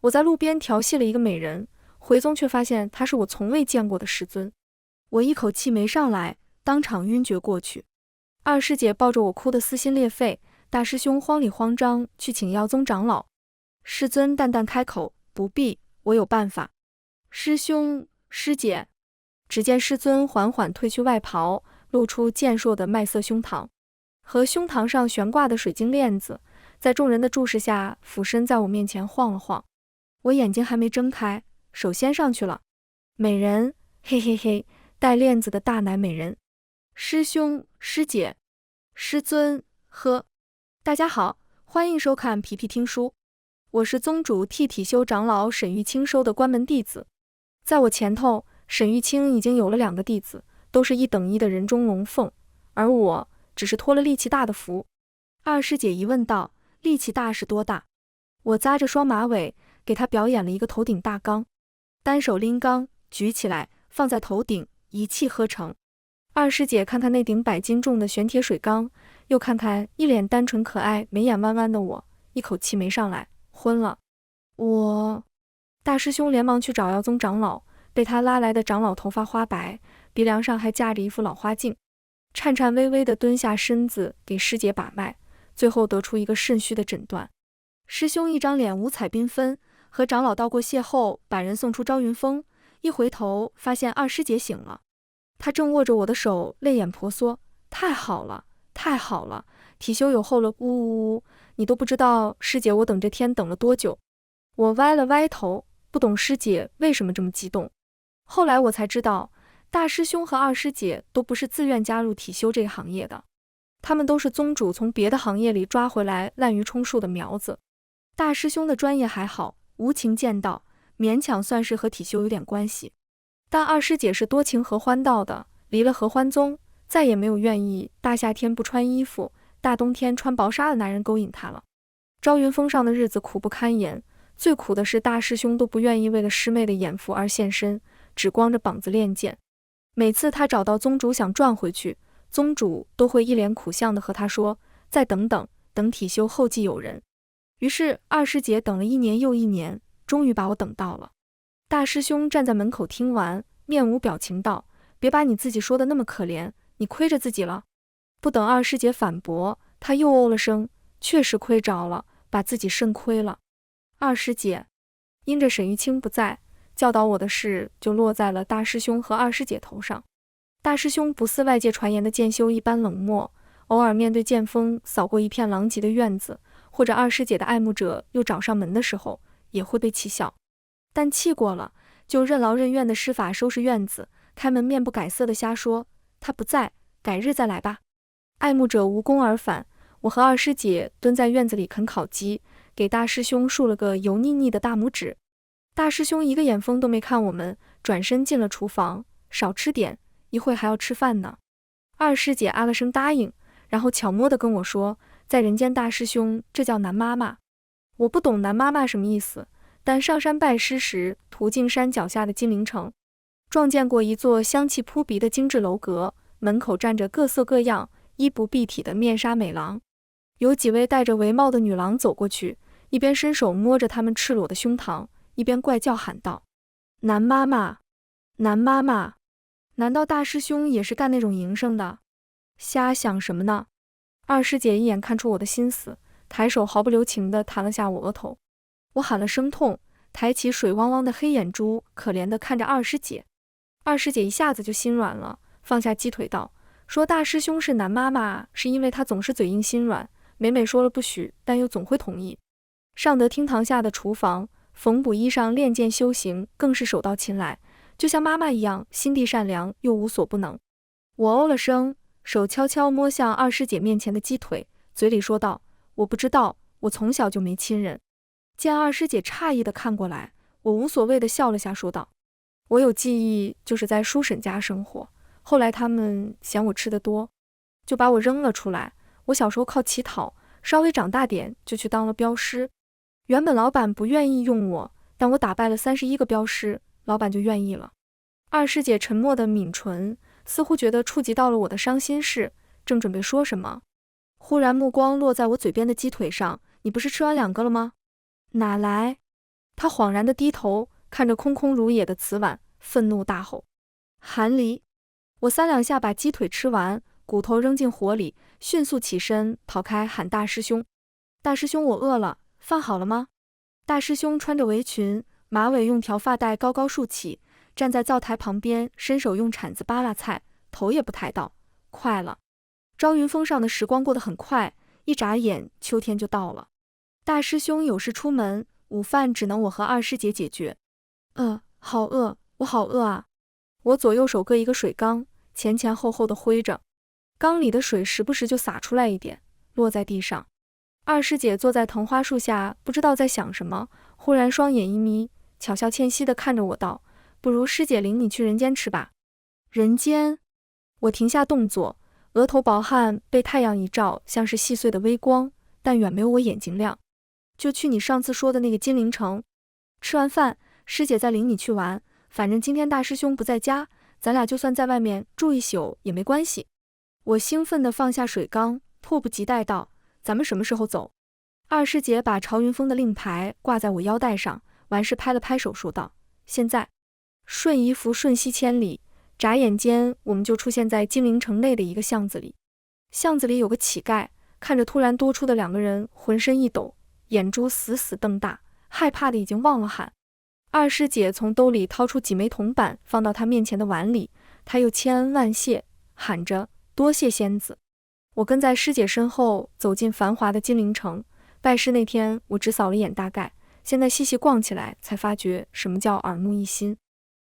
我在路边调戏了一个美人，回宗却发现她是我从未见过的师尊。我一口气没上来，当场晕厥过去。二师姐抱着我哭得撕心裂肺，大师兄慌里慌张去请药宗长老。师尊淡淡开口：“不必，我有办法。”师兄，师姐。只见师尊缓缓褪去外袍，露出健硕的麦色胸膛，和胸膛上悬挂的水晶链子，在众人的注视下俯身在我面前晃了晃。我眼睛还没睁开，手先上去了。美人，嘿嘿嘿，带链子的大奶美人。师兄，师姐，师尊，呵。大家好，欢迎收看皮皮听书。我是宗主替体修长老沈玉清收的关门弟子。在我前头，沈玉清已经有了2个弟子，都是1等1的人中龙凤，而我只是托了力气大的福。二师姐疑问道：“力气大是多大？”我扎着双马尾，给她表演了一个头顶大缸，单手拎缸，举起来放在头顶，一气呵成。二师姐看看那顶100斤重的玄铁水缸，又看看一脸单纯可爱、眉眼弯弯的我，一口气没上来，昏了。大师兄连忙去找药宗长老，被他拉来的长老头发花白，鼻梁上还架着一副老花镜，颤颤巍巍地蹲下身子给师姐把脉，最后得出一个肾虚的诊断。师兄一张脸五彩缤纷，和长老道过谢后，把人送出朝云峰，一回头发现二师姐醒了，她正握着我的手，泪眼婆娑：“太好了，太好了，体修有后了，呜呜呜，你都不知道师姐我等这天等了多久。”我歪了歪头，不懂师姐为什么这么激动。后来我才知道，大师兄和二师姐都不是自愿加入体修这个行业的，他们都是宗主从别的行业里抓回来滥竽充数的苗子。大师兄的专业还好，无情剑道，勉强算是和体修有点关系，但二师姐是多情合欢道的，离了合欢宗，再也没有愿意大夏天不穿衣服，大冬天穿薄纱的男人勾引她了。朝云峰上的日子苦不堪言，最苦的是大师兄都不愿意为了师妹的眼福而现身，只光着膀子练剑。每次他找到宗主想转回去，宗主都会一脸苦相的和他说：“再等等，等体修后继有人。”于是二师姐等了1年又1年，终于把我等到了。大师兄站在门口听完，面无表情道：“别把你自己说的那么可怜，你亏着自己了。”不等二师姐反驳，他又哦了声，确实亏着了，把自己肾亏了。二师姐，因着沈玉清不在，教导我的事就落在了大师兄和二师姐头上。大师兄不似外界传言的剑修一般冷漠，偶尔面对剑锋扫过一片狼藉的院子，或者二师姐的爱慕者又找上门的时候，也会被气笑。但气过了，就任劳任怨的施法收拾院子，开门面不改色的瞎说：“他不在，改日再来吧。”爱慕者无功而返，我和二师姐蹲在院子里啃烤鸡，给大师兄竖了个油腻腻的大拇指。大师兄一个眼风都没看我们，转身进了厨房：“少吃点，一会还要吃饭呢。”二师姐啊了声答应，然后悄摸地跟我说：“在人间大师兄，这叫男妈妈。”我不懂男妈妈什么意思，但上山拜师时，途径山脚下的金陵城，撞见过一座香气扑鼻的精致楼阁，门口站着各色各样、衣不蔽体的面纱美郎。有几位戴着围帽的女郎走过去，一边伸手摸着他们赤裸的胸膛，一边怪叫喊道：“男妈妈，男妈妈，难道大师兄也是干那种营生的？瞎想什么呢？”二师姐一眼看出我的心思，抬手毫不留情地弹了下我额头。我喊了声痛，抬起水汪汪的黑眼珠，可怜地看着二师姐。二师姐一下子就心软了，放下鸡腿道：“说大师兄是男妈妈，是因为他总是嘴硬心软，每每说了不许，但又总会同意。”上得厅堂下的厨房，缝补衣裳练剑修行更是手到擒来，就像妈妈一样，心地善良又无所不能。我哦了声，手悄悄摸向二师姐面前的鸡腿，嘴里说道：“我不知道，我从小就没亲人。”见二师姐诧异地看过来，我无所谓地笑了下，说道：“我有记忆，就是在叔婶家生活，后来他们嫌我吃得多，就把我扔了出来。我小时候靠乞讨，稍微长大点就去当了镖师。原本老板不愿意用我，但我打败了31个镖师，老板就愿意了。”二师姐沉默地抿唇，似乎觉得触及到了我的伤心事，正准备说什么，忽然目光落在我嘴边的鸡腿上：“你不是吃完2个了吗？”“哪来？”他恍然地低头，看着空空如也的瓷碗，愤怒大吼：韩离！我3两下把鸡腿吃完，骨头扔进火里，迅速起身跑开喊大师兄：大师兄，我饿了，饭好了吗？大师兄穿着围裙，马尾用条发带高高竖起，站在灶台旁边，伸手用铲子扒拉菜，头也不抬道：快了。朝云峰上的时光过得很快，一眨眼秋天就到了。大师兄有事出门，午饭只能我和二师姐解决。好饿，我好饿啊！我左右手各一个水缸，前前后后的挥着，缸里的水时不时就洒出来一点，落在地上。二师姐坐在藤花树下，不知道在想什么，忽然双眼一眯，巧笑倩兮地看着我道：不如师姐领你去人间吃吧。人间？我停下动作，额头薄汗被太阳一照，像是细碎的微光，但远没有我眼睛亮。就去你上次说的那个金陵城。吃完饭，师姐再领你去玩，反正今天大师兄不在家，咱俩就算在外面住一宿也没关系。我兴奋地放下水缸，迫不及待道：咱们什么时候走？二师姐把朝云峰的令牌挂在我腰带上，完事拍了拍手说道：现在。瞬移幅瞬息千里，眨眼间我们就出现在金陵城内的一个巷子里。巷子里有个乞丐，看着突然多出的2个人，浑身一抖，眼珠死死瞪大，害怕的已经忘了喊。二师姐从兜里掏出几枚铜板放到他面前的碗里，他又千恩万谢，喊着多谢仙子。我跟在师姐身后走进繁华的金陵城。拜师那天我只扫了眼大概，现在细细逛起来才发觉什么叫耳目一新。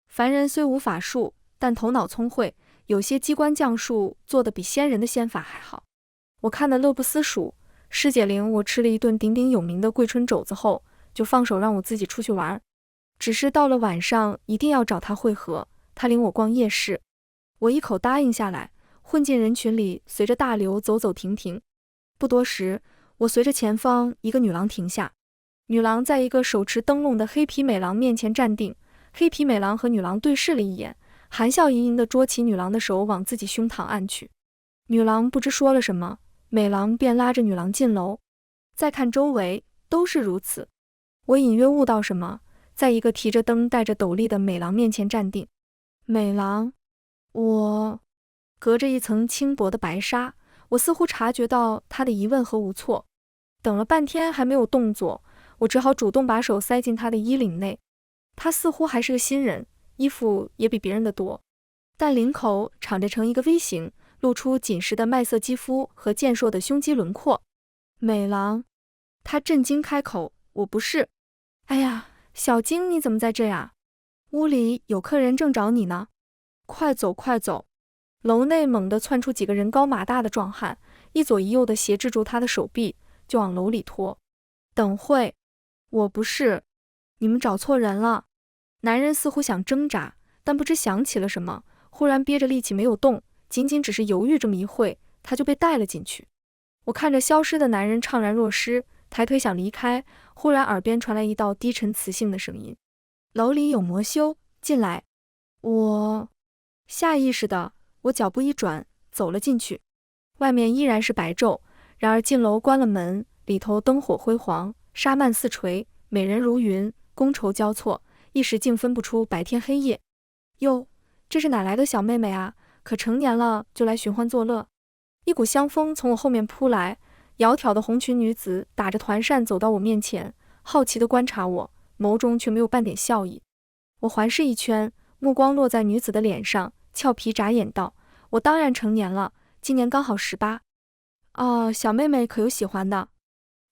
凡人虽无法术，但头脑聪慧，有些机关将术做得比仙人的仙法还好。我看得乐不思蜀。师姐领我吃了一顿鼎鼎有名的桂春肘子后，就放手让我自己出去玩。只是到了晚上一定要找她会合，她领我逛夜市。我一口答应下来，混进人群里，随着大流走走停停。不多时，我随着前方一个女郎停下。女郎在一个手持灯笼的黑皮美郎面前站定，黑皮美郎和女郎对视了一眼，含笑盈盈地捉起女郎的手往自己胸膛按去。女郎不知说了什么，美郎便拉着女郎进楼。再看周围，都是如此。我隐约悟到什么，在一个提着灯戴着斗笠的美郎面前站定。美郎，我隔着一层轻薄的白纱，我似乎察觉到她的疑问和无措。等了半天还没有动作，我只好主动把手塞进她的衣领内。她似乎还是个新人，衣服也比别人的多，但领口敞着成一个 V 型，露出紧实的麦色肌肤和健硕的胸肌轮廓。美郎，她震惊开口：我不是。哎呀，小晶，你怎么在这呀？屋里有客人正找你呢。快走快走！楼内猛地窜出几个人高马大的壮汉，一左一右地挟制住他的手臂，就往楼里拖。等会，我不是。你们找错人了。男人似乎想挣扎，但不知想起了什么，忽然憋着力气没有动，仅仅只是犹豫这么一会，他就被带了进去。我看着消失的男人怅然若失，抬腿想离开，忽然耳边传来一道低沉磁性的声音：楼里有魔修，进来。我下意识的，我脚步一转，走了进去。外面依然是白昼，然而进楼关了门，里头灯火辉煌，纱幔四垂，美人如云，觥筹交错，一时竟分不出白天黑夜。哟，这是哪来的小妹妹啊？可成年了就来寻欢作乐。一股香风从我后面扑来，窈窕的红裙女子打着团扇走到我面前，好奇地观察我，眸中却没有半点笑意。我环视一圈，目光落在女子的脸上，俏皮眨眼道：我当然成年了，今年刚好18。哦，小妹妹可有喜欢的？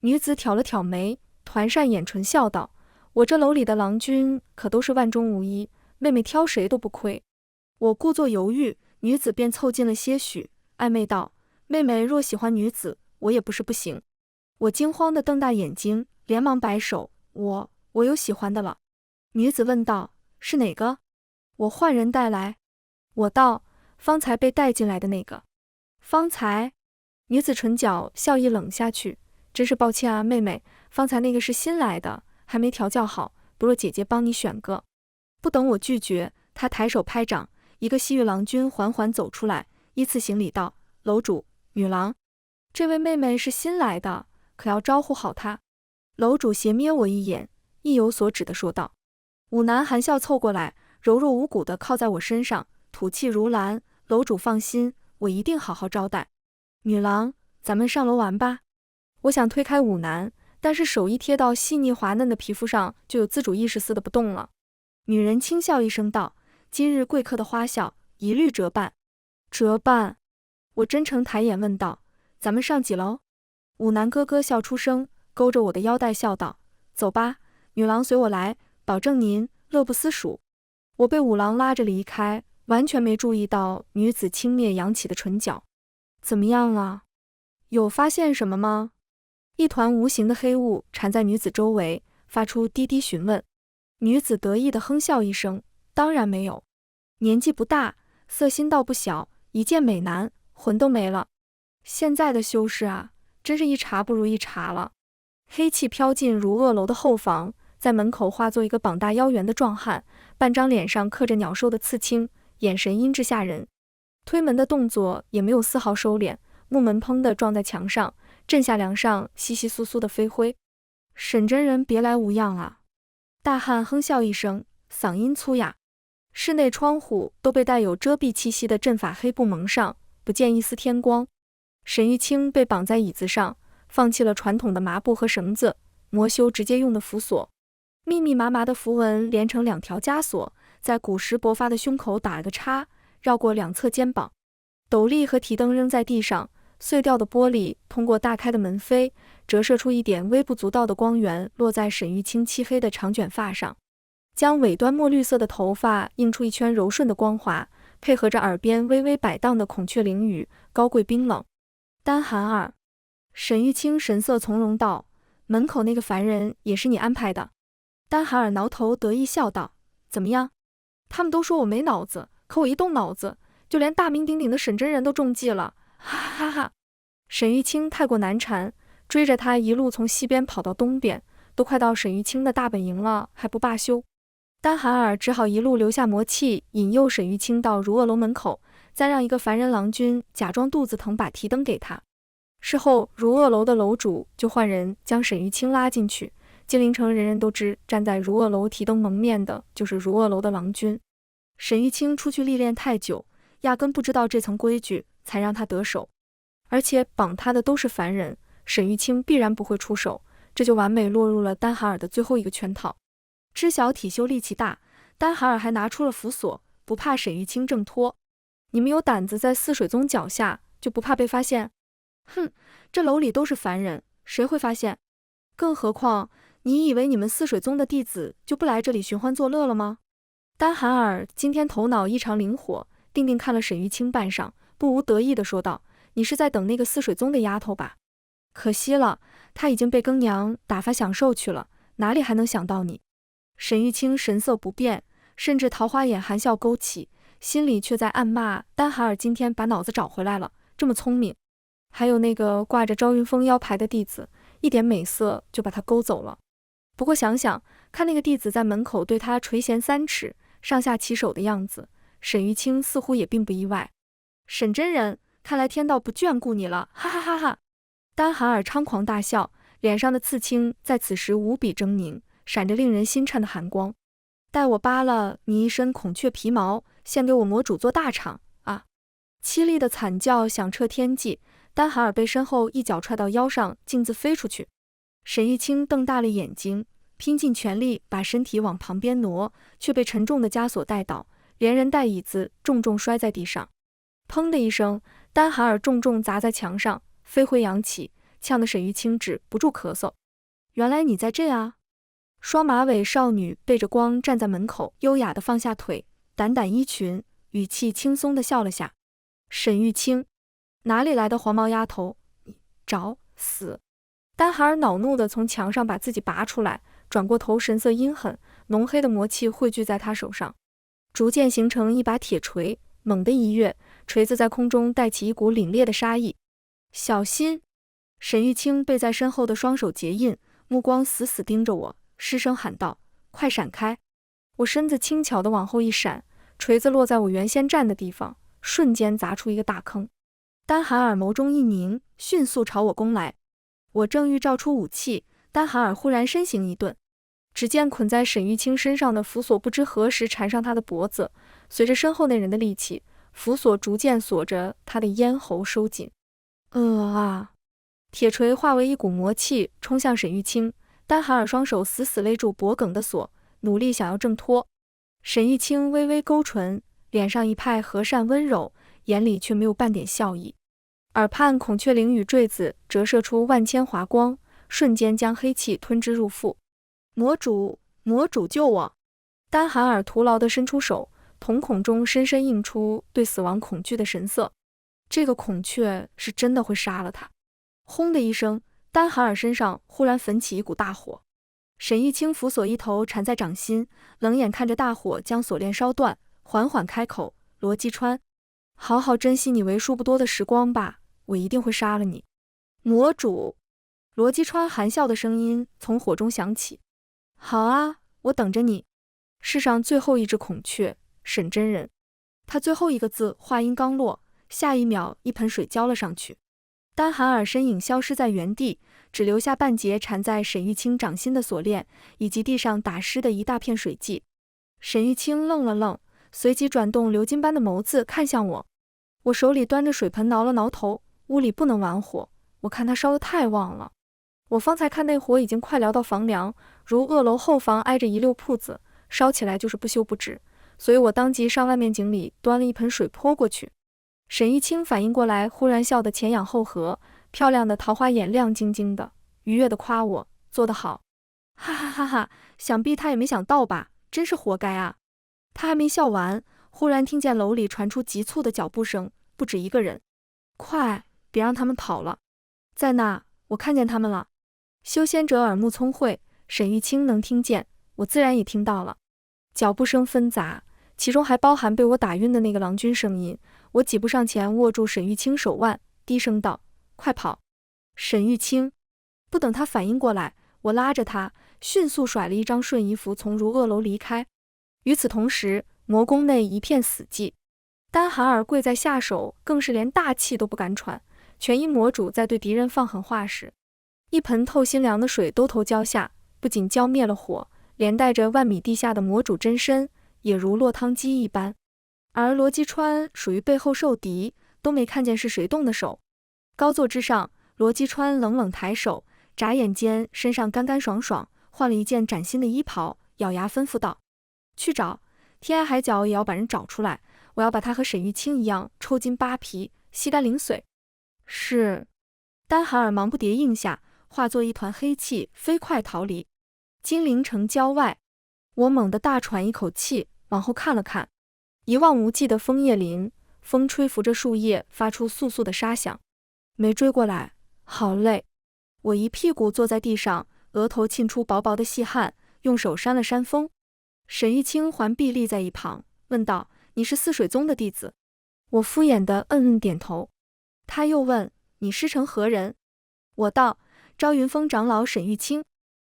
女子挑了挑眉，团扇掩唇笑道：我这楼里的郎君可都是万中无一，妹妹挑谁都不亏。我故作犹豫，女子便凑近了些许，暧昧道：妹妹若喜欢女子，我也不是不行。我惊慌地瞪大眼睛，连忙摆手：我有喜欢的了。女子问道：是哪个？我换人带来。我道：方才被带进来的那个。方才？女子唇角笑意冷下去：真是抱歉啊，妹妹，方才那个是新来的，还没调教好，不若姐姐帮你选个。不等我拒绝，她抬手拍掌，一个西域郎君缓缓走出来，依次行礼道：楼主、女郎，这位妹妹是新来的，可要招呼好她。楼主斜瞥我一眼，意有所指地说道。武男含笑凑过来，柔弱无骨地靠在我身上，吐气如兰，楼主放心，我一定好好招待。女郎，咱们上楼玩吧。我想推开武男，但是手一贴到细腻滑嫩的皮肤上，就有自主意识似的不动了。女人轻笑一声道，今日贵客的花销，一律折半。折半？我真诚抬眼问道，咱们上几楼？武男咯咯笑出声，勾着我的腰带笑道，走吧，女郎随我来，保证您乐不思蜀。我被武郎拉着离开，完全没注意到女子轻蔑扬起的唇角。怎么样了？有发现什么吗？一团无形的黑雾缠在女子周围，发出低低询问。女子得意地哼笑一声，当然没有。年纪不大，色心倒不小，一见美男，魂都没了。现在的修士啊，真是一茬不如一茬了。黑气飘进如恶楼的后房，在门口化作一个膀大腰圆的壮汉，半张脸上刻着鸟兽的刺青，眼神阴鸷吓人。推门的动作也没有丝毫收敛，木门砰地撞在墙上，震下梁上窸窸窣窣的飞灰。沈真人别来无恙啊！大汉哼笑一声，嗓音粗哑。室内窗户都被带有遮蔽气息的阵法黑布蒙上，不见一丝天光。沈玉清被绑在椅子上，放弃了传统的麻布和绳子，魔修直接用的符锁。密密麻麻的符文连成2条枷锁，在古时勃发的胸口打了个叉，绕过2侧肩膀。斗笠和提灯扔在地上，碎掉的玻璃通过大开的门扉，折射出一点微不足道的光源，落在沈玉清漆黑的长卷发上，将尾端墨绿色的头发映出一圈柔顺的光滑，配合着耳边微微摆荡的孔雀翎语，高贵冰冷。丹寒儿，沈玉清神色从容道，门口那个凡人也是你安排的。丹寒儿挠头得意笑道，怎么样？他们都说我没脑子，可我一动脑子，就连大名鼎鼎的沈真人都中计了，哈哈哈。沈玉清太过难缠，追着他一路从西边跑到东边，都快到沈玉清的大本营了，还不罢休。丹寒儿只好一路留下魔气，引诱沈玉清到如恶楼门口，再让一个凡人郎君假装肚子疼把提灯给他。事后如恶楼的楼主就换人将沈玉清拉进去，金陵城人人都知站在如恶楼提灯蒙面的就是如恶楼的郎君。沈玉清出去历练太久，压根不知道这层规矩，才让他得手。而且绑他的都是凡人，沈玉清必然不会出手，这就完美落入了丹寒儿的最后一个圈套。知晓体修力气大，丹寒儿还拿出了符锁，不怕沈玉清挣脱。你们有胆子在泗水宗脚下，就不怕被发现？哼，这楼里都是凡人，谁会发现？更何况，你以为你们泗水宗的弟子就不来这里寻欢作乐了吗？丹寒儿今天头脑异常灵活，定定看了沈玉清半晌，不无得意地说道，你是在等那个泗水宗的丫头吧？可惜了，她已经被更娘打发享受去了，哪里还能想到你？沈玉清神色不变，甚至桃花眼含笑勾起，心里却在暗骂丹寒儿今天把脑子找回来了，这么聪明。还有那个挂着朝云峰腰牌的弟子，一点美色就把他勾走了。不过想想看那个弟子在门口对他垂涎3尺，上下其手的样子，沈玉清似乎也并不意外。沈真人，看来天道不眷顾你了，哈哈哈哈。丹寒儿猖狂大笑，脸上的刺青在此时无比狰狞，闪着令人心颤的寒光。待我扒了你一身孔雀皮毛，献给我魔主做大场啊！凄厉的惨叫响彻天际，丹寒儿被身后一脚踹到腰上，径自飞出去。沈玉清瞪大了眼睛，拼尽全力把身体往旁边挪，却被沉重的枷锁带倒，连人带椅子重重摔在地上。砰的一声，丹寒儿重重砸在墙上，飞灰扬起，呛得沈玉清止不住咳嗽。原来你在这啊！双马尾少女背着光站在门口，优雅地放下腿，掸掸衣裙，语气轻松地笑了下。沈玉清，哪里来的黄毛丫头？你找死！丹寒儿恼怒地从墙上把自己拔出来，转过头，神色阴狠，浓黑的魔气汇聚在他手上，逐渐形成一把铁锤，猛地一跃，锤子在空中带起一股凛冽的杀意。小心！沈玉清背在身后的双手结印，目光死死盯着我，失声喊道：快闪开！我身子轻巧地往后一闪，锤子落在我原先站的地方，瞬间砸出一个大坑。丹寒儿眸中一凝，迅速朝我攻来。我正欲照出武器，丹寒儿忽然身形一顿，只见捆在沈玉清身上的符索不知何时缠上他的脖子，随着身后那人的力气，符索逐渐锁着他的咽喉收紧。铁锤化为一股魔气冲向沈玉清，丹寒尔双手死死勒住脖颈的锁，努力想要挣脱。沈玉清微微勾唇，脸上一派和善温柔，眼里却没有半点笑意。耳畔孔雀翎羽坠子折射出万千华光，瞬间将黑气吞之入腹。魔主救我！丹寒尔徒劳地伸出手，瞳孔中深深映出对死亡恐惧的神色。这个孔雀是真的会杀了他。轰的一声，丹寒尔身上忽然焚起一股大火。沈玉清扶锁一头缠在掌心，冷眼看着大火将锁链烧断，缓缓开口：“罗姬川，好好珍惜你为数不多的时光吧，我一定会杀了你。”魔主，罗姬川含笑的声音从火中响起。好啊，我等着你。世上最后一只孔雀，沈真人。他最后一个字话音刚落，下一秒一盆水浇了上去。丹寒尔身影消失在原地，只留下半截缠在沈玉清掌心的锁链，以及地上打湿的一大片水迹。沈玉清愣了愣，随即转动鎏金般的眸子看向我。我手里端着水盆挠了挠头，屋里不能玩火，我看它烧得太旺了。我方才看那火已经快燎到房梁，如恶楼后房挨着一溜铺子，烧起来就是不休不止，所以我当即上外面井里端了一盆水泼过去。沈玉清反应过来，忽然笑得前仰后合，漂亮的桃花眼亮晶晶的，愉悦地夸我做得好。哈哈哈哈，想必他也没想到吧，真是活该啊。他还没笑完，忽然听见楼里传出急促的脚步声，不止一个人。快，别让他们跑了。在那，我看见他们了。修仙者耳目聪慧，沈玉清能听见，我自然也听到了。脚步声纷杂，其中还包含被我打晕的那个郎君声音。我几步上前，握住沈玉清手腕，低声道：“快跑！”沈玉清不等他反应过来，我拉着他，迅速甩了一张瞬移符，从如恶楼离开。与此同时，魔宫内一片死寂，丹寒尔跪在下手，更是连大气都不敢喘，全因魔主在对敌人放狠话时，一盆透心凉的水兜头浇下，不仅浇灭了火，连带着万米地下的魔主真身也如落汤鸡一般。而罗姬川属于背后受敌，都没看见是谁动的手。高座之上，罗姬川冷冷抬手，眨眼间身上干干爽爽，换了一件崭新的衣袍，咬牙吩咐道：“去找，天涯海角也要把人找出来，我要把他和沈玉清一样抽筋扒皮，吸干零碎。”是。丹寒尔忙不迭应下，化作一团黑气飞快逃离。金陵城郊外，我猛地大喘一口气，往后看了看。一望无际的枫叶林，风吹拂着树叶，发出簌簌的沙响。没追过来，好累。我一屁股坐在地上，额头沁出薄薄的细汗，用手扇了扇风。沈玉清环臂立在一旁，问道：“你是泗水宗的弟子？”我敷衍地点头。他又问：“你师承何人？”我道：“朝云峰长老沈玉清。”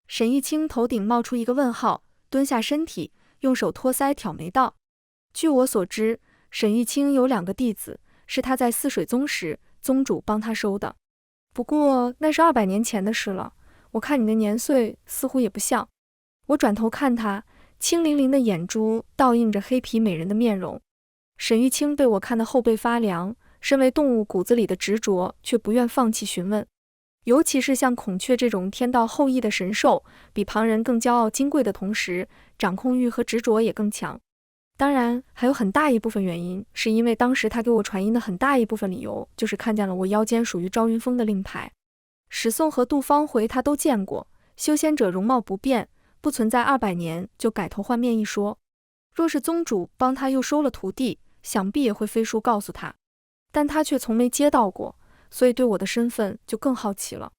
沈玉清头顶冒出一个问号，蹲下身体，用手托腮挑眉道：“据我所知，沈玉清有2个弟子，是他在泗水宗时，宗主帮他收的。不过那是200年前的事了，我看你的年岁似乎也不像。”我转头看他，青灵灵的眼珠倒映着黑皮美人的面容。沈玉清被我看得后背发凉，身为动物骨子里的执着却不愿放弃询问。尤其是像孔雀这种天道后裔的神兽，比旁人更骄傲金贵的同时，掌控欲和执着也更强。当然，还有很大一部分原因，是因为当时他给我传音的很大一部分理由，就是看见了我腰间属于朝云峰的令牌。史颂和杜方回他都见过，修仙者容貌不变，不存在200年就改头换面一说。若是宗主帮他又收了徒弟，想必也会飞书告诉他，但他却从没接到过，所以对我的身份就更好奇了。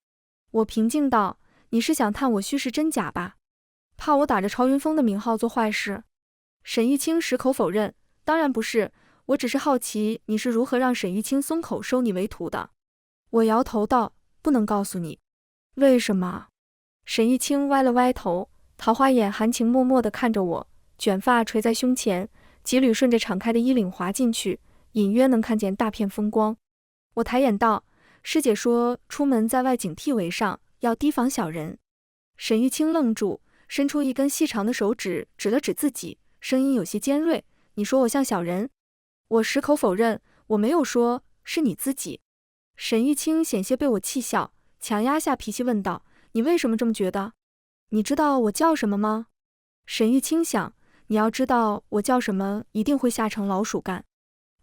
我平静道：“你是想探我虚实真假吧？怕我打着朝云峰的名号做坏事？”沈玉清矢口否认：“当然不是，我只是好奇你是如何让沈玉清松口收你为徒的。”我摇头道：“不能告诉你。”为什么？沈玉清歪了歪头，桃花眼含情脉脉地看着我，卷发垂在胸前，几缕顺着敞开的衣领滑进去，隐约能看见大片风光。我抬眼道：“师姐说出门在外警惕为上，要提防小人。”沈玉清愣住，伸出一根细长的手指，指了指自己，声音有些尖锐：“你说我像小人？”我矢口否认，我没有说，是你自己。沈玉清险些被我气笑，强压下脾气问道：“你为什么这么觉得？你知道我叫什么吗？”沈玉清想，你要知道我叫什么，一定会吓成老鼠干。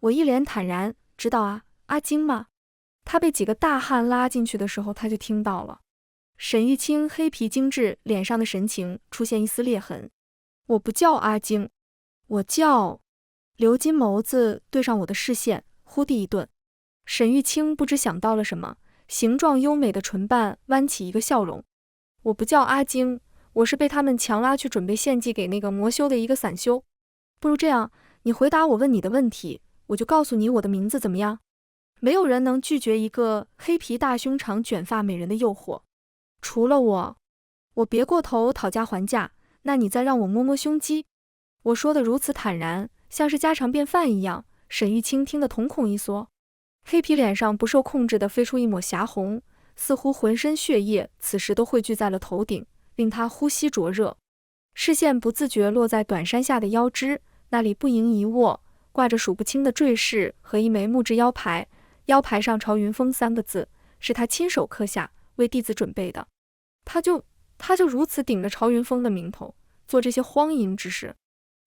我一脸坦然，知道啊，阿金吗？他被几个大汉拉进去的时候，他就听到了。沈玉清黑皮精致，脸上的神情出现一丝裂痕。我不叫阿金，我叫……刘金眸子对上我的视线，忽地一顿。沈玉清不知想到了什么，形状优美的唇瓣弯起一个笑容。我不叫阿金，我是被他们强拉去准备献祭给那个魔修的一个散修。不如这样，你回答我问你的问题，我就告诉你我的名字，怎么样？没有人能拒绝一个黑皮大胸长卷发美人的诱惑，除了我。我别过头讨价还价，那你再让我摸摸胸肌。我说的如此坦然，像是家常便饭一样。沈玉清听得瞳孔一缩，黑皮脸上不受控制地飞出一抹霞红，似乎浑身血液此时都汇聚在了头顶，令他呼吸灼热。视线不自觉落在短衫下的腰肢，那里不盈一握，挂着数不清的坠饰和一枚木质腰牌，腰牌上朝云峰3个字，是他亲手刻下，为弟子准备的。他就如此顶着朝云峰的名头，做这些荒淫之事。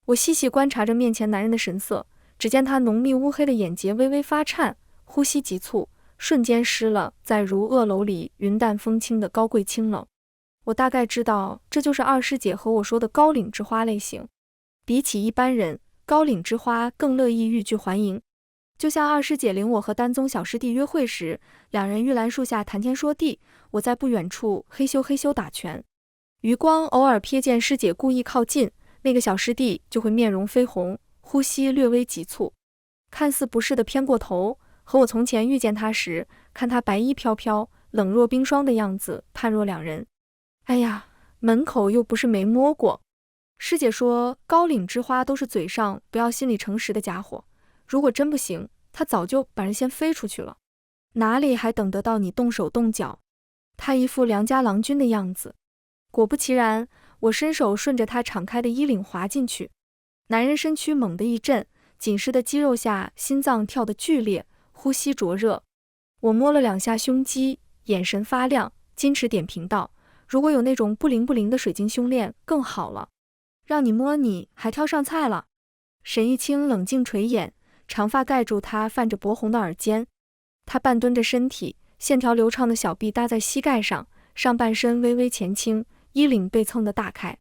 我细细观察着面前男人的神色，只见他浓密乌黑的眼睫微微发颤，呼吸急促，瞬间失了在如萼楼里云淡风轻的高贵清冷。我大概知道，这就是二师姐和我说的高岭之花类型。比起一般人，高岭之花更乐意欲拒还迎。就像二师姐领我和丹宗小师弟约会时，两人玉兰树下谈天说地，我在不远处嘿咻打拳。余光偶尔瞥见师姐故意靠近，那个小师弟就会面容绯红，呼吸略微急促，看似不适地偏过头，和我从前遇见他时看他白衣飘飘，冷若冰霜的样子判若两人。哎呀，门口又不是没摸过。师姐说高岭之花都是嘴上不要心里诚实的家伙，如果真不行，他早就把人先飞出去了，哪里还等得到你动手动脚？他一副良家郎君的样子。果不其然，我伸手顺着他敞开的衣领滑进去，男人身躯猛地一震，紧实的肌肉下心脏跳得剧烈，呼吸灼热。我摸了2下胸肌，眼神发亮，矜持点评道：如果有那种不灵不灵的水晶胸链更好了，让你摸你还挑上菜了。沈玉清冷静垂眼，长发盖住他泛着薄红的耳尖。他半蹲着身体，线条流畅的小臂搭在膝盖上，上半身微微前倾，衣领被蹭得大开，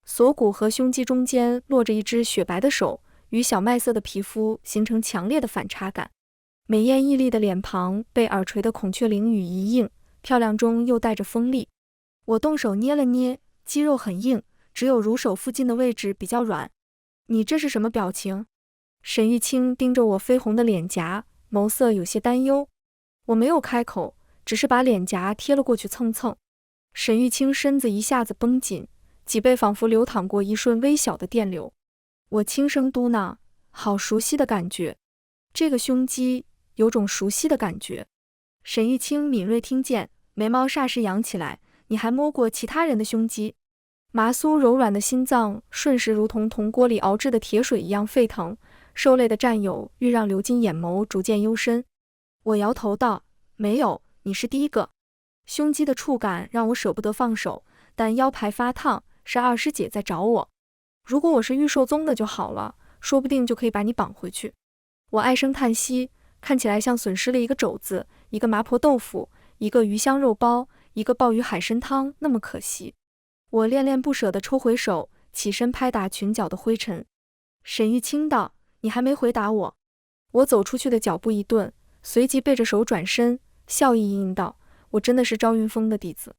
锁骨和胸肌中间落着一只雪白的手，与小麦色的皮肤形成强烈的反差感。美艳屹立的脸庞被耳垂的孔雀翎羽一映，漂亮中又带着锋利。我动手捏了捏，肌肉很硬，只有乳手附近的位置比较软。你这是什么表情？沈玉清盯着我绯红的脸颊，眸色有些担忧。我没有开口，只是把脸颊贴了过去蹭蹭。沈玉清身子一下子绷紧，脊背仿佛流淌过一瞬微小的电流。我轻声嘟囔：好熟悉的感觉，这个胸肌有种熟悉的感觉。沈玉清敏锐听见，眉毛霎时扬起来：你还摸过其他人的胸肌？麻酥柔软的心脏瞬时如同铜锅里熬制的铁水一样沸腾，受累的战友愈让刘金眼眸逐渐幽深。我摇头道：没有，你是第一个。胸肌的触感让我舍不得放手，但腰牌发烫，是二师姐在找我。如果我是玉寿宗的就好了，说不定就可以把你绑回去。我唉声叹息，看起来像损失了一个肘子，一个麻婆豆腐，一个鱼香肉包，一个鲍鱼海参汤，那么可惜。我恋恋不舍地抽回手，起身拍打裙角的灰尘。沈玉清道：你还没回答我。我走出去的脚步一顿，随即背着手转身，笑意盈盈道：我真的是赵云峰的弟子。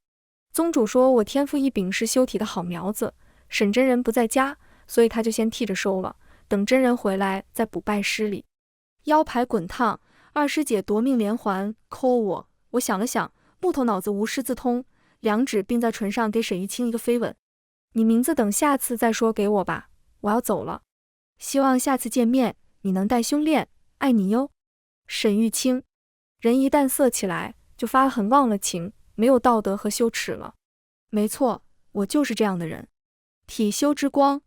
宗主说我天赋异禀，是修体的好苗子，沈真人不在家，所以他就先替着收了，等真人回来再补拜师礼。腰牌滚烫，二师姐夺命连环抠我。我想了想，木头脑子无师自通，两指并在唇上给沈玉清一个飞吻。你名字等下次再说给我吧，我要走了。希望下次见面你能戴胸链，爱你哟。沈玉清。人一旦色起来，就发狠忘了情，没有道德和羞耻了。没错，我就是这样的人。体修之光。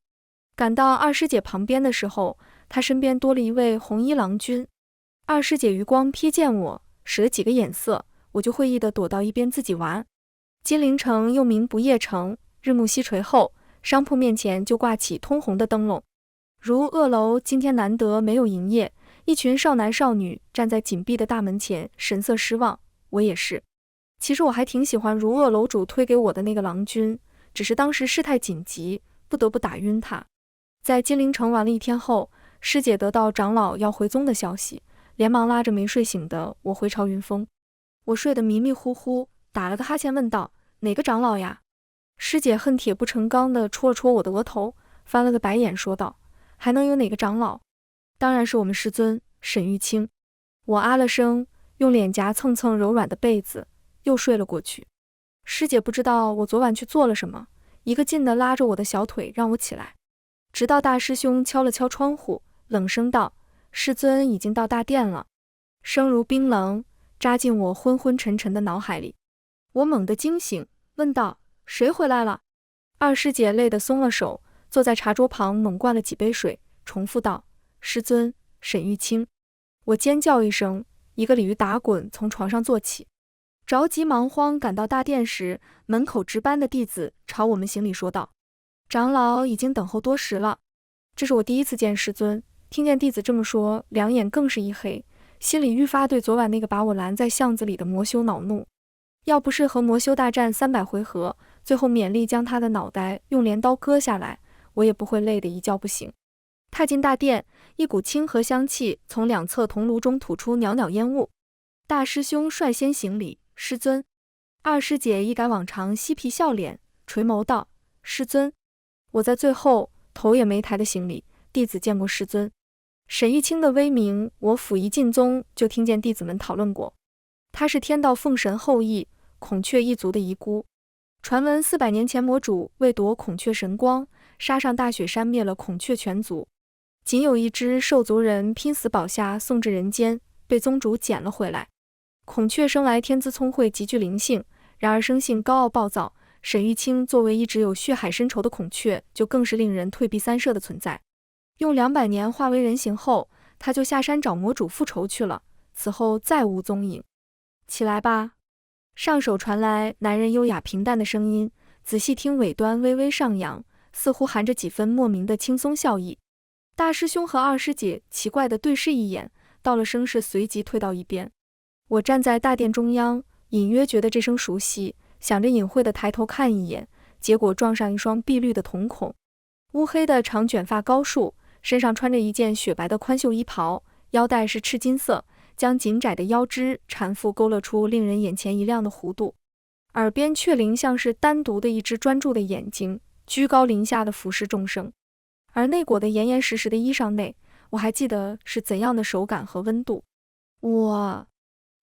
赶到二师姐旁边的时候，她身边多了一位红衣郎君。二师姐余光瞥见我，使了几个眼色，我就会意地躲到一边自己玩。金陵城又名不夜城，日暮西垂后，商铺面前就挂起通红的灯笼。如萼楼今天难得没有营业，一群少男少女站在紧闭的大门前，神色失望。我也是。其实我还挺喜欢如萼楼主推给我的那个郎君，只是当时事态紧急，不得不打晕他。在金陵城玩了一天后，师姐得到长老要回宗的消息，连忙拉着没睡醒的我回朝云峰。我睡得迷迷糊糊，打了个哈欠问道：“哪个长老呀？”师姐恨铁不成钢地戳了戳我的额头，翻了个白眼说道：“还能有哪个长老？当然是我们师尊沈玉清。”我啊了声，用脸颊蹭蹭柔软的被子，又睡了过去。师姐不知道我昨晚去做了什么，一个劲地拉着我的小腿让我起来，直到大师兄敲了敲窗户，冷声道：“师尊已经到大殿了。”声如冰冷，扎进我昏昏沉沉的脑海里。我猛地惊醒，问道：“谁回来了？”二师姐累得松了手，坐在茶桌旁猛灌了几杯水，重复道：“师尊沈玉清。”我尖叫一声，一个鲤鱼打滚从床上坐起。着急忙慌赶到大殿时，门口值班的弟子朝我们行礼说道：“长老已经等候多时了。”这是我第一次见师尊，听见弟子这么说，两眼更是一黑，心里愈发对昨晚那个把我拦在巷子里的魔修恼怒。要不是和魔修大战300回合，最后勉力将他的脑袋用镰刀割下来，我也不会累得一觉不醒。踏进大殿，一股清和香气从两侧铜炉中吐出袅袅烟雾。大师兄率先行礼：“师尊。”二师姐一改往常嬉皮笑脸，垂眸道：“师尊。”我在最后头也没抬的行礼：“弟子见过师尊。”沈玉清的威名，我府一进宗就听见弟子们讨论过。他是天道凤神后裔，孔雀一族的遗孤。传闻400年前魔主为夺孔雀神光，杀上大雪山灭了孔雀全族，仅有一只兽族人拼死保下送至人间，被宗主捡了回来。孔雀生来天资聪慧，极具灵性，然而生性高傲暴躁。沈玉清作为一直有血海深仇的孔雀，就更是令人退避三舍的存在。用200年化为人形后，他就下山找魔主复仇去了，此后再无踪影。起来吧。上首传来男人优雅平淡的声音，仔细听尾端微微上扬，似乎含着几分莫名的轻松笑意。大师兄和二师姐奇怪地对视一眼，到了声势随即退到一边。我站在大殿中央，隐约觉得这声熟悉，想着隐晦地抬头看一眼，结果撞上一双碧绿的瞳孔。乌黑的长卷发高束，身上穿着一件雪白的宽袖衣袍，腰带是赤金色，将紧窄的腰肢缠缚勾勒出令人眼前一亮的弧度。耳边却灵像是单独的一只专注的眼睛，居高临下的俯视众生。而内裹的严严实实的衣裳内，我还记得是怎样的手感和温度。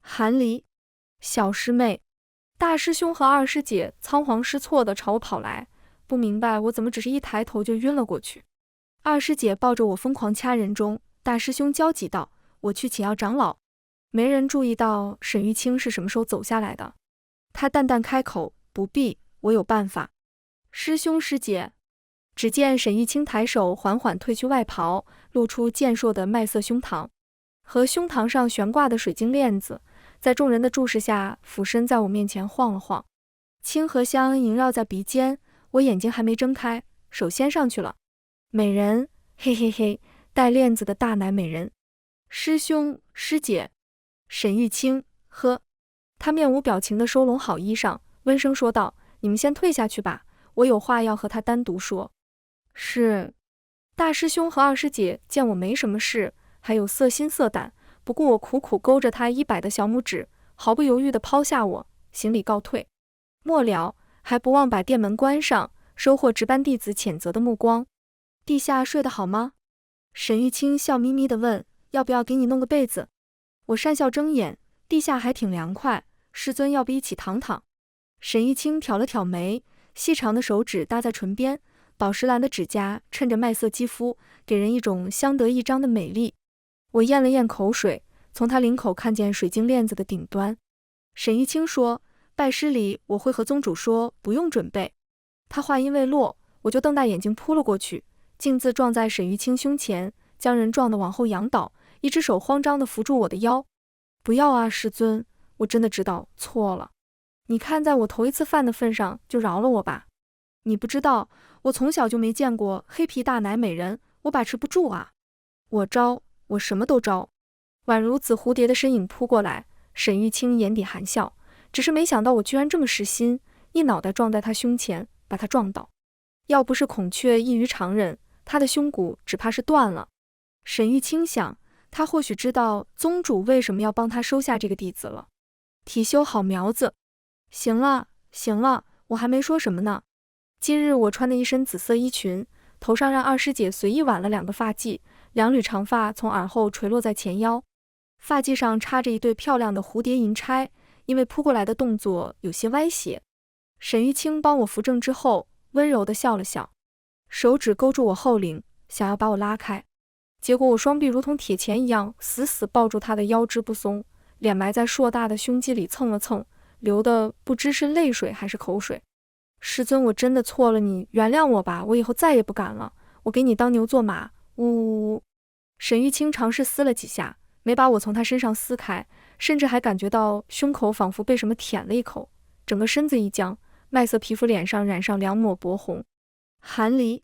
韩离，小师妹。大师兄和二师姐仓皇失措地朝我跑来，不明白我怎么只是一抬头就晕了过去。二师姐抱着我疯狂掐人中，大师兄焦急道：“我去请要长老。”没人注意到沈玉清是什么时候走下来的。他淡淡开口：“不必，我有办法。”师兄师姐。只见沈玉清抬手缓缓褪去外袍，露出健硕的麦色胸膛，和胸膛上悬挂的水晶链子，在众人的注视下俯身在我面前晃了晃。清和香萦绕在鼻尖，我眼睛还没睁开，手先上去了。美人，嘿嘿嘿，带链子的大奶美人。师兄师姐。沈玉清，呵。他面无表情地收拢好衣裳，温声说道：“你们先退下去吧，我有话要和他单独说。”是。大师兄和二师姐见我没什么事，还有色心色胆，不顾我苦苦勾着他衣摆的小拇指，毫不犹豫地抛下我，行礼告退。末了，还不忘把殿门关上，收获值班弟子谴责的目光。地下睡得好吗？沈玉清笑眯眯地问：“要不要给你弄个被子？”我讪笑睁眼，地下还挺凉快，师尊要不一起躺躺？沈玉清挑了挑眉，细长的手指搭在唇边，宝石蓝的指甲衬着麦色肌肤，给人一种相得益彰的美丽。我咽了咽口水，从他领口看见水晶链子的顶端。沈玉清说：“拜师礼我会和宗主说，不用准备。”他话音未落，我就瞪大眼睛扑了过去，径自撞在沈玉清胸前，将人撞得往后仰倒，一只手慌张地扶住我的腰。不要啊，师尊，我真的知道错了。你看在我头一次犯的份上，就饶了我吧。你不知道，我从小就没见过黑皮大奶美人，我把持不住啊。我招，我什么都招。宛如紫蝴蝶的身影扑过来，沈玉清眼底含笑，只是没想到我居然这么实心，一脑袋撞在他胸前，把他撞倒。要不是孔雀异于常人，他的胸骨只怕是断了。沈玉清想，他或许知道宗主为什么要帮他收下这个弟子了。体修好苗子。行了，行了，我还没说什么呢。今日我穿的一身紫色衣裙，头上让二师姐随意挽了2个发髻，2缕长发从耳后垂落在前腰，发髻上插着一对漂亮的蝴蝶银钗，因为扑过来的动作有些歪斜。沈玉清帮我扶正之后，温柔地笑了笑，手指勾住我后领，想要把我拉开。结果我双臂如同铁钳一样死死抱住他的腰肢不松，脸埋在硕大的胸肌里蹭了蹭，流的不知是泪水还是口水。师尊，我真的错了，你原谅我吧，我以后再也不敢了，我给你当牛做马，呜呜呜。沈玉清尝试撕了几下，没把我从他身上撕开，甚至还感觉到胸口仿佛被什么舔了一口，整个身子一僵，麦色皮肤脸上染上2抹薄红。韩离，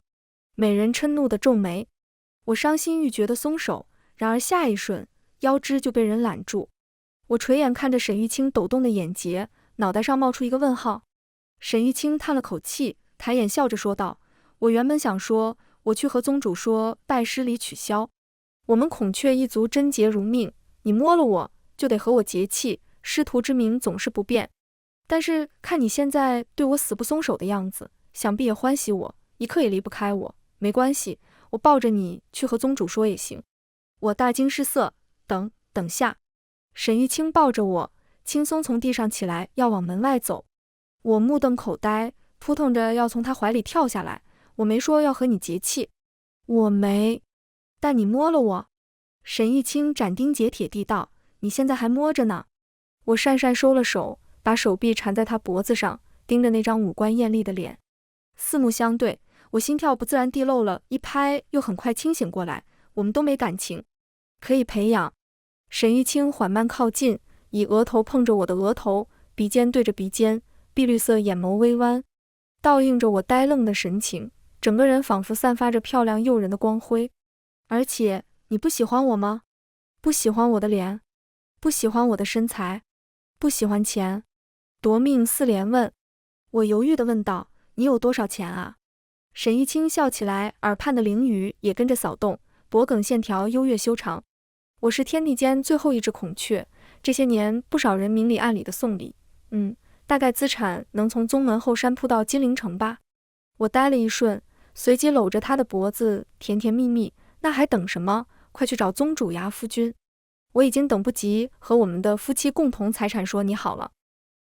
美人嗔怒的皱眉。我伤心欲绝的松手，然而下一瞬，腰肢就被人揽住。我垂眼看着沈玉清抖动的眼睫，脑袋上冒出一个问号。沈玉清叹了口气，抬眼笑着说道：我原本想说，我去和宗主说拜师礼取消。我们孔雀一族贞洁如命，你摸了我，就得和我结契，师徒之名总是不变。但是看你现在对我死不松手的样子，想必也欢喜我，一刻也离不开我。没关系，我抱着你去和宗主说也行。我大惊失色，等下。沈玉清抱着我，轻松从地上起来，要往门外走。我目瞪口呆，扑腾着要从他怀里跳下来。我没说要和你结契，我没。但你摸了我。沈玉清斩钉截铁地道：你现在还摸着呢。我讪讪收了手，把手臂缠在他脖子上，盯着那张五官艳丽的脸。四目相对，我心跳不自然地漏了一拍，又很快清醒过来。我们都没感情，可以培养。沈玉清缓慢靠近，以额头碰着我的额头，鼻尖对着鼻尖，碧绿色眼眸微弯，倒映着我呆愣的神情，整个人仿佛散发着漂亮诱人的光辉。而且，你不喜欢我吗？不喜欢我的脸？不喜欢我的身材？不喜欢钱？夺命四连问。我犹豫地问道：你有多少钱啊？沈玉清笑起来，耳畔的灵鱼也跟着扫动，脖颈线条优越修长。我是天地间最后一只孔雀，这些年不少人明里暗里的送礼，大概资产能从宗门后山铺到金陵城吧。我呆了一瞬，随即搂着他的脖子，甜甜蜜蜜，那还等什么？快去找宗主呀，夫君！我已经等不及和我们的夫妻共同财产说你好了。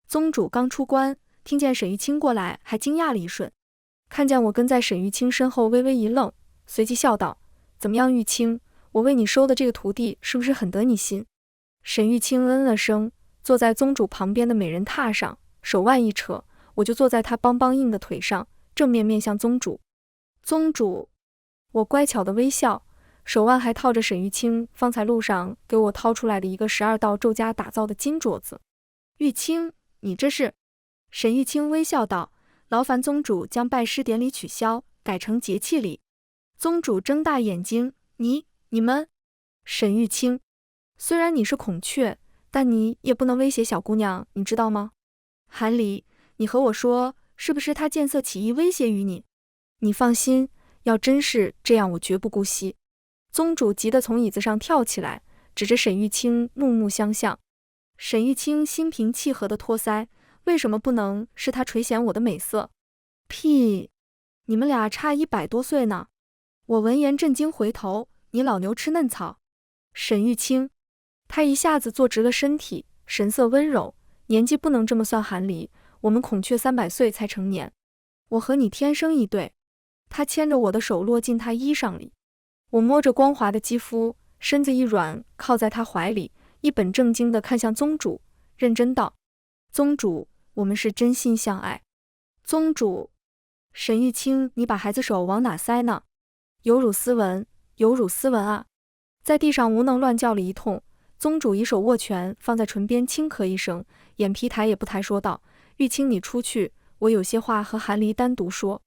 宗主刚出关，听见沈玉清过来，还惊讶了一瞬，看见我跟在沈玉清身后，微微一愣，随即笑道：怎么样，玉清，我为你收的这个徒弟是不是很得你心？沈玉清嗯了声，坐在宗主旁边的美人榻上，手腕一扯，我就坐在他邦邦硬的腿上，正面面向宗主。宗主，我乖巧的微笑，手腕还套着沈玉清方才路上给我掏出来的一个12道咒家打造的金镯子。玉清，你这是？沈玉清微笑道：劳烦宗主将拜师典礼取消，改成节气礼。宗主睁大眼睛：你们？沈玉清，虽然你是孔雀，但你也不能威胁小姑娘，你知道吗？韩离，你和我说，是不是他见色起意威胁于你？你放心，要真是这样，我绝不姑息。宗主急得从椅子上跳起来，指着沈玉清，怒目相向。沈玉清心平气和地托腮：为什么不能是他垂涎我的美色？屁！你们俩差100多岁呢。我闻言震惊，回头：你老牛吃嫩草。沈玉清，他一下子坐直了身体，神色温柔：年纪不能这么算，韩离，我们孔雀300岁才成年，我和你天生一对。他牵着我的手落进他衣裳里，我摸着光滑的肌肤，身子一软，靠在他怀里，一本正经地看向宗主，认真道：宗主，我们是真心相爱。宗主。沈玉清，你把孩子手往哪塞呢？有辱斯文，有辱斯文啊！在地上无能乱叫了一通。宗主以手握拳放在唇边轻咳一声，眼皮抬也不抬，说道：玉清，你出去，我有些话和韩离单独说。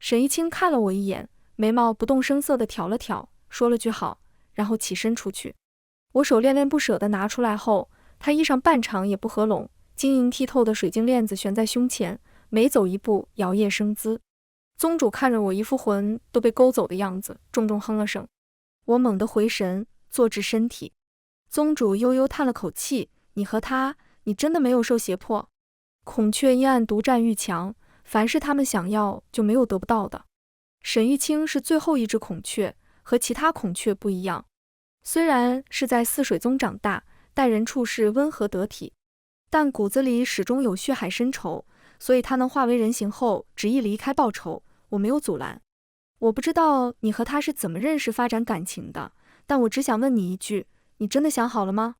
沈玉清看了我一眼，眉毛不动声色地挑了挑，说了句好，然后起身出去。我手恋恋不舍地拿出来后，他衣裳半长也不合拢，晶莹剔透的水晶链子悬在胸前，每走一步摇曳生姿。宗主看着我一副魂都被勾走的样子，重重哼了声。我猛地回神，坐直身体。宗主悠悠叹了口气，你和他，你真的没有受胁迫？孔雀阴暗独占玉墙，凡是他们想要就没有得不到的。沈玉清是最后一只孔雀，和其他孔雀不一样。虽然是在泗水宗长大，待人处事温和得体，但骨子里始终有血海深仇，所以他能化为人形后执意离开报仇，我没有阻拦。我不知道你和他是怎么认识发展感情的，但我只想问你一句，你真的想好了吗？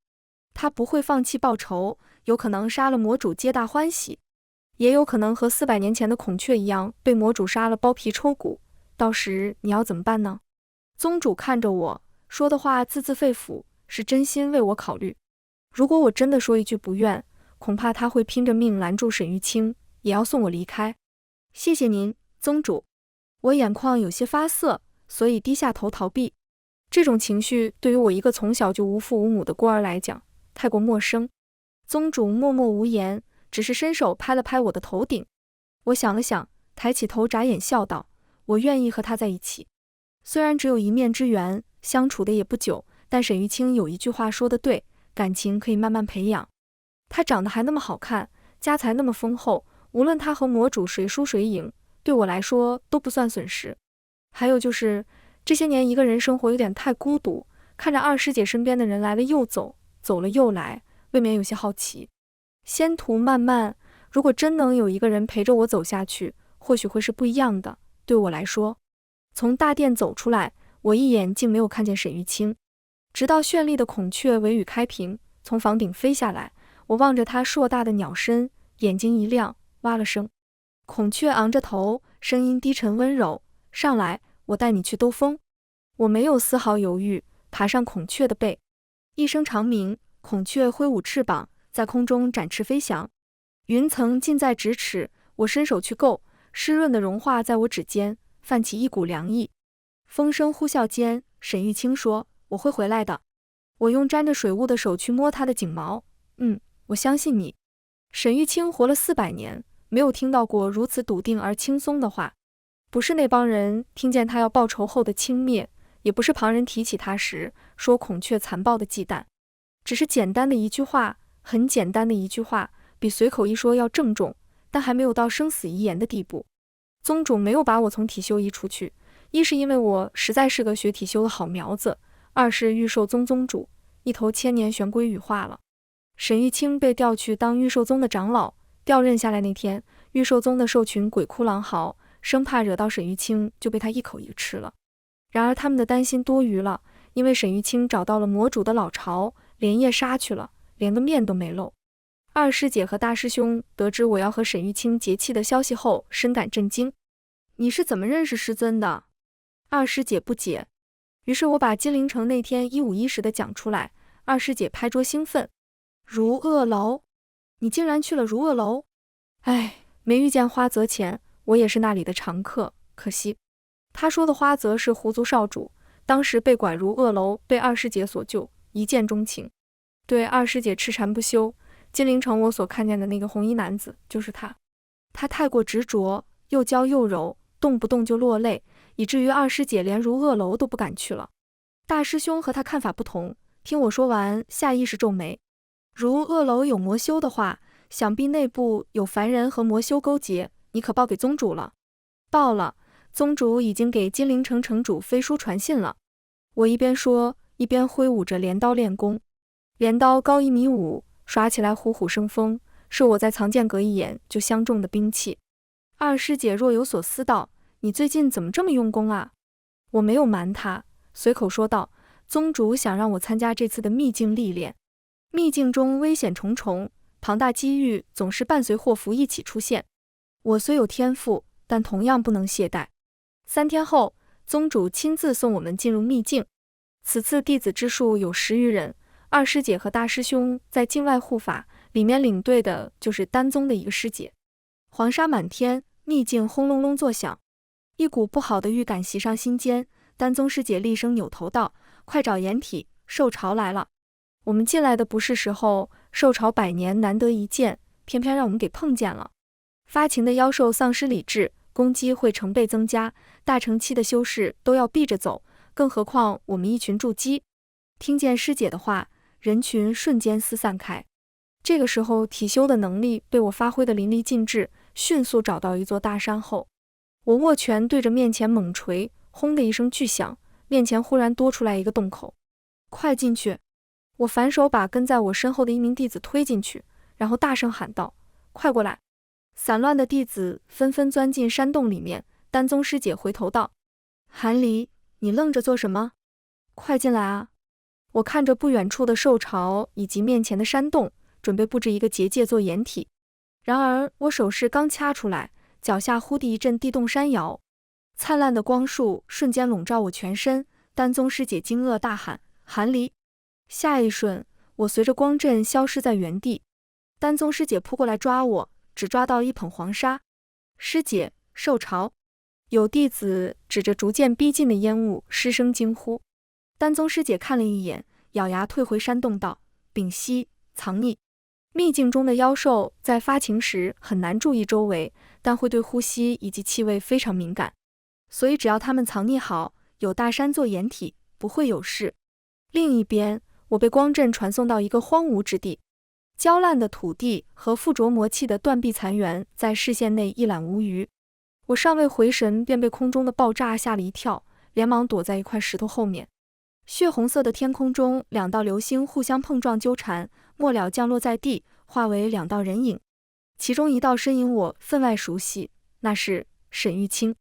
他不会放弃报仇，有可能杀了魔主皆大欢喜，也有可能和400年前的孔雀一样被魔主杀了剥皮抽骨，到时你要怎么办呢？宗主看着我，说的话字字肺腑，是真心为我考虑。如果我真的说一句不愿，恐怕他会拼着命拦住沈玉清，也要送我离开。谢谢您，宗主。我眼眶有些发涩，所以低下头逃避。这种情绪对于我一个从小就无父无母的孤儿来讲，太过陌生。宗主默默无言，只是伸手拍了拍我的头顶。我想了想，抬起头眨眼笑道：我愿意和他在一起。虽然只有一面之缘，相处的也不久，但沈玉清有一句话说得对，感情可以慢慢培养。他长得还那么好看，家财那么丰厚，无论他和魔主谁输谁赢，对我来说都不算损失。还有就是这些年一个人生活有点太孤独，看着二师姐身边的人来了又走，走了又来，未免有些好奇。仙途漫漫，如果真能有一个人陪着我走下去，或许会是不一样的。对我来说，从大殿走出来，我一眼竟没有看见沈玉清，直到绚丽的孔雀尾羽开屏，从房顶飞下来，我望着它硕大的鸟身，眼睛一亮，哇了声。孔雀昂着头，声音低沉温柔，上来，我带你去兜风。我没有丝毫犹豫，爬上孔雀的背。一声长鸣，孔雀挥舞翅膀，在空中展翅飞翔。云层近在咫尺，我伸手去够，湿润的融化在我指尖，泛起一股凉意。风声呼啸间，沈玉清说：我会回来的。我用沾着水雾的手去摸他的颈毛。我相信你。沈玉清活了400年，没有听到过如此笃定而轻松的话。不是那帮人听见他要报仇后的轻蔑，也不是旁人提起他时说孔雀残暴的忌惮，只是简单的一句话，很简单的一句话，比随口一说要郑重，但还没有到生死遗言的地步。宗主没有把我从体修移出去，一是因为我实在是个学体修的好苗子，二是玉寿宗宗主一头千年玄龟羽化了。沈玉清被调去当玉寿宗的长老，调任下来那天，玉寿宗的兽群鬼哭狼嚎，生怕惹到沈玉清，就被他一口一个吃了。然而他们的担心多余了，因为沈玉清找到了魔主的老巢，连夜杀去了，连个面都没露。二师姐和大师兄得知我要和沈玉清结契的消息后，深感震惊。你是怎么认识师尊的？二师姐不解。于是我把金陵城那天一五一十的讲出来，二师姐拍桌兴奋。如萼楼？你竟然去了如萼楼？哎，没遇见花泽前，我也是那里的常客，可惜。他说的花泽是狐族少主，当时被拐如萼楼，被二师姐所救，一见钟情，对二师姐痴缠不休。金陵城我所看见的那个红衣男子就是他。他太过执着，又娇又柔，动不动就落泪，以至于二师姐连如萼楼都不敢去了。大师兄和他看法不同，听我说完，下意识皱眉。如萼楼有魔修的话，想必内部有凡人和魔修勾结，你可报给宗主了？报了，宗主已经给金陵城城主飞书传信了。我一边说，一边挥舞着镰刀练功。镰刀高1.5米，耍起来虎虎生风，是我在藏剑阁一眼就相中的兵器。二师姐若有所思道：你最近怎么这么用功啊？我没有瞒她，随口说道：宗主想让我参加这次的秘境历练。秘境中危险重重，庞大机遇总是伴随祸福一起出现。我虽有天赋，但同样不能懈怠。3天后，宗主亲自送我们进入秘境。此次弟子之数有10余人，二师姐和大师兄在境外护法，里面领队的就是丹宗的一个师姐。黄沙满天，秘境轰隆隆作响，一股不好的预感袭上心间。丹宗师姐厉声扭头道：“快找掩体，兽潮来了！”我们进来的不是时候，兽潮100年难得一见，偏偏让我们给碰见了。发情的妖兽丧失理智，攻击会成倍增加，大成期的修士都要避着走，更何况我们一群筑基。听见师姐的话，人群瞬间四散开。这个时候体修的能力被我发挥得淋漓尽致，迅速找到一座大山后，我握拳对着面前猛捶，轰的一声巨响，面前忽然多出来一个洞口。快进去！我反手把跟在我身后的一名弟子推进去，然后大声喊道：“快过来！”散乱的弟子纷纷钻进山洞里面。丹宗师姐回头道：“韩离，你愣着做什么？快进来啊！”我看着不远处的兽巢以及面前的山洞，准备布置一个结界做掩体。然而我手势刚掐出来，脚下忽地一阵地动山摇，灿烂的光束瞬间笼罩我全身。丹宗师姐惊愕大喊：“韩离！”下一瞬，我随着光阵消失在原地。丹宗师姐扑过来抓我，只抓到一捧黄沙。师姐，兽巢！有弟子指着逐渐逼近的烟雾失声惊呼。丹宗师姐看了一眼，咬牙退回山洞道：“屏息，藏匿。”秘境中的妖兽在发情时很难注意周围，但会对呼吸以及气味非常敏感，所以只要他们藏匿好，有大山做掩体，不会有事。另一边，我被光阵传送到一个荒芜之地，焦烂的土地和附着魔气的断壁残垣在视线内一览无余。我尚未回神，便被空中的爆炸吓了一跳，连忙躲在一块石头后面。血红色的天空中，2道流星互相碰撞纠缠，末了降落在地，化为2道人影。其中一道身影我分外熟悉，那是沈玉清。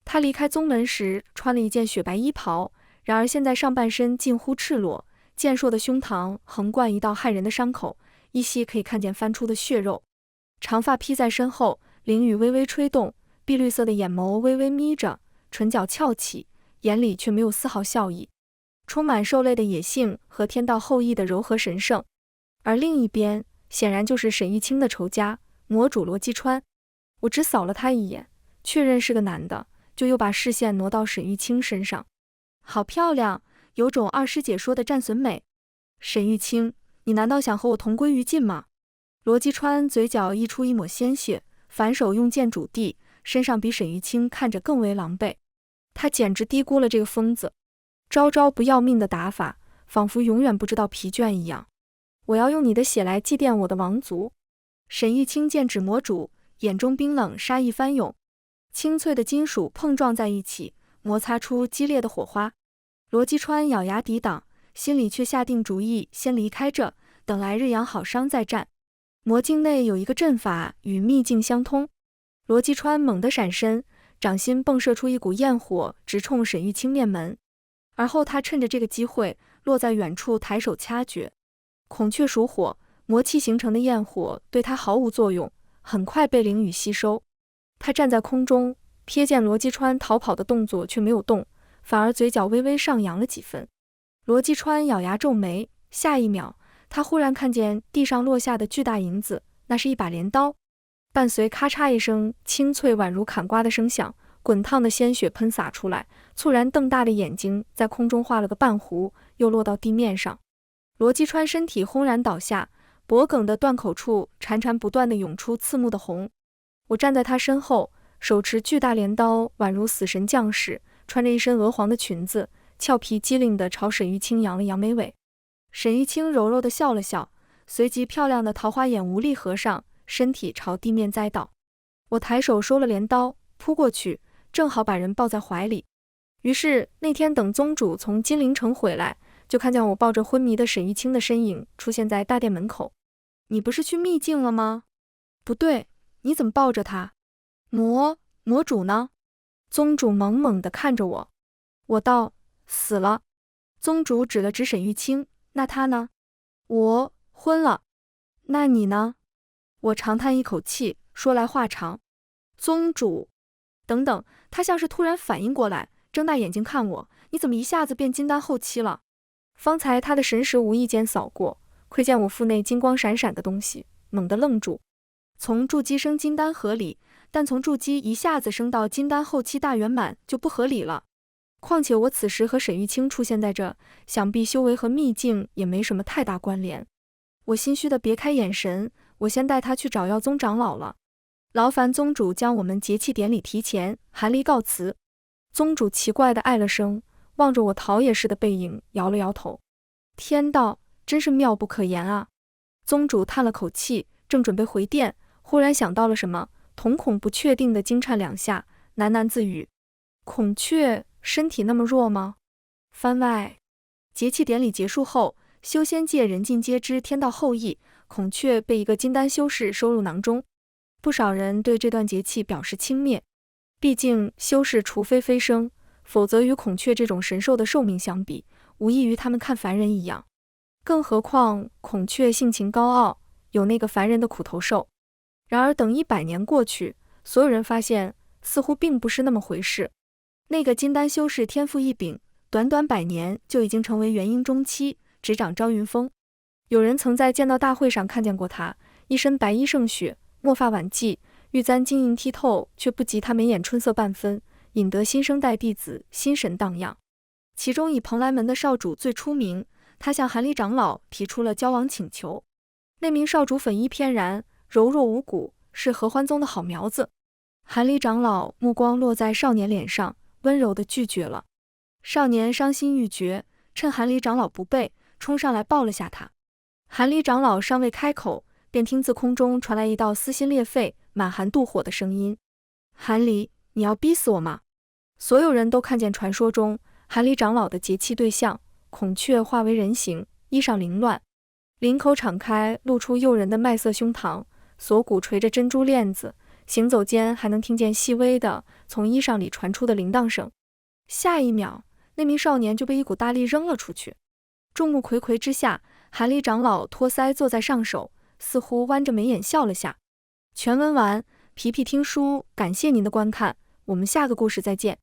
他离开宗门时穿了一件雪白衣袍，然而现在上半身近乎赤裸，健硕的胸膛横贯一道骇人的伤口，依稀可以看见翻出的血肉。长发披在身后，灵雨微微吹动，碧绿色的眼眸微微眯着，唇角翘起，眼里却没有丝毫笑意，充满兽类的野性和天道后裔的柔和神圣。而另一边，显然就是沈玉清的仇家魔主罗姬川。我只扫了他一眼，确认是个男的，就又把视线挪到沈玉清身上。好漂亮，有种二师姐说的战损美。沈玉清，你难道想和我同归于尽吗？罗姬川嘴角溢出一抹鲜血，反手用剑拄地，身上比沈玉清看着更为狼狈。他简直低估了这个疯子，招招不要命的打法，仿佛永远不知道疲倦一样。我要用你的血来祭奠我的王族。沈玉清剑指魔主，眼中冰冷，杀意翻涌，清脆的金属碰撞在一起，摩擦出激烈的火花。罗姬川咬牙抵挡，心里却下定主意先离开这，等来日养好伤再战。魔境内有一个阵法与秘境相通，罗姬川猛地闪身，掌心迸射出一股焰火，直冲沈玉清面门。而后他趁着这个机会，落在远处抬手掐诀。孔雀属火，魔气形成的焰火对他毫无作用，很快被灵雨吸收。他站在空中，瞥见罗姬川逃跑的动作却没有动，反而嘴角微微上扬了几分。罗姬川咬牙皱眉，下一秒，他忽然看见地上落下的巨大银子，那是一把镰刀。伴随咔嚓一声清脆宛如砍瓜的声响，滚烫的鲜血喷洒出来，猝然瞪大的眼睛在空中画了个半弧，又落到地面上。罗姬川身体轰然倒下，脖颈的断口处潺潺不断地涌出刺目的红。我站在他身后，手持巨大镰刀，宛如死神将士，穿着一身鹅黄的裙子，俏皮机灵地朝沈玉清扬了扬眉尾。沈玉清柔柔地笑了笑，随即漂亮的桃花眼无力合上，身体朝地面栽倒。我抬手收了镰刀，扑过去，正好把人抱在怀里。于是那天等宗主从金陵城回来，就看见我抱着昏迷的沈玉清的身影出现在大殿门口。你不是去秘境了吗？不对，你怎么抱着他？魔主呢？宗主猛猛地看着我。我道：死了。宗主指了指沈玉清，那他呢？我昏了。那你呢？我长叹一口气，说来话长。宗主，等等，他像是突然反应过来，睁大眼睛看我，你怎么一下子变金丹后期了？方才他的神识无意间扫过，窥见我腹内金光闪闪的东西，猛地愣住。从筑基升金丹合理，但从筑基一下子升到金丹后期大圆满就不合理了。况且我此时和沈玉清出现在这，想必修为和秘境也没什么太大关联。我心虚的别开眼神，我先带他去找药宗长老了。劳烦宗主将我们节气典礼提前，韩离告辞。宗主奇怪的唉了声，望着我陶冶似的背影，摇了摇头。天道，真是妙不可言啊！宗主叹了口气，正准备回殿，忽然想到了什么，瞳孔不确定的惊颤两下，喃喃自语：孔雀身体那么弱吗？番外，节气典礼结束后，修仙界人尽皆知天道后裔，孔雀被一个金丹修士收入囊中。不少人对这段节气表示轻蔑，毕竟修士除非飞升，否则与孔雀这种神兽的寿命相比，无异于他们看凡人一样。更何况孔雀性情高傲，有那个凡人的苦头受。然而等100年过去，所有人发现似乎并不是那么回事。那个金丹修士天赋异禀，短短100年就已经成为元婴中期，执掌朝云峰。有人曾在剑道大会上看见过他，一身白衣胜雪，墨发晚髻，玉簪晶莹剔透，却不及他眉眼春色半分，引得新生代弟子心神荡漾。其中以蓬莱门的少主最出名，他向韩离长老提出了交往请求。那名少主粉衣翩然，柔弱无骨，是合欢宗的好苗子。韩离长老目光落在少年脸上，温柔地拒绝了。少年伤心欲绝，趁韩离长老不备，冲上来抱了下他。韩离长老尚未开口，便听自空中传来一道撕心裂肺、满含妒火的声音：韩离，你要逼死我吗？所有人都看见传说中韩离长老的结气对象孔雀化为人形，衣裳凌乱，领口敞开，露出诱人的麦色胸膛，锁骨垂着珍珠链子，行走间还能听见细微的从衣裳里传出的铃铛声。下一秒，那名少年就被一股大力扔了出去。众目睽睽之下，韩离长老托腮坐在上首，似乎弯着眉眼笑了下。全文完，皮皮听书，感谢您的观看，我们下个故事再见。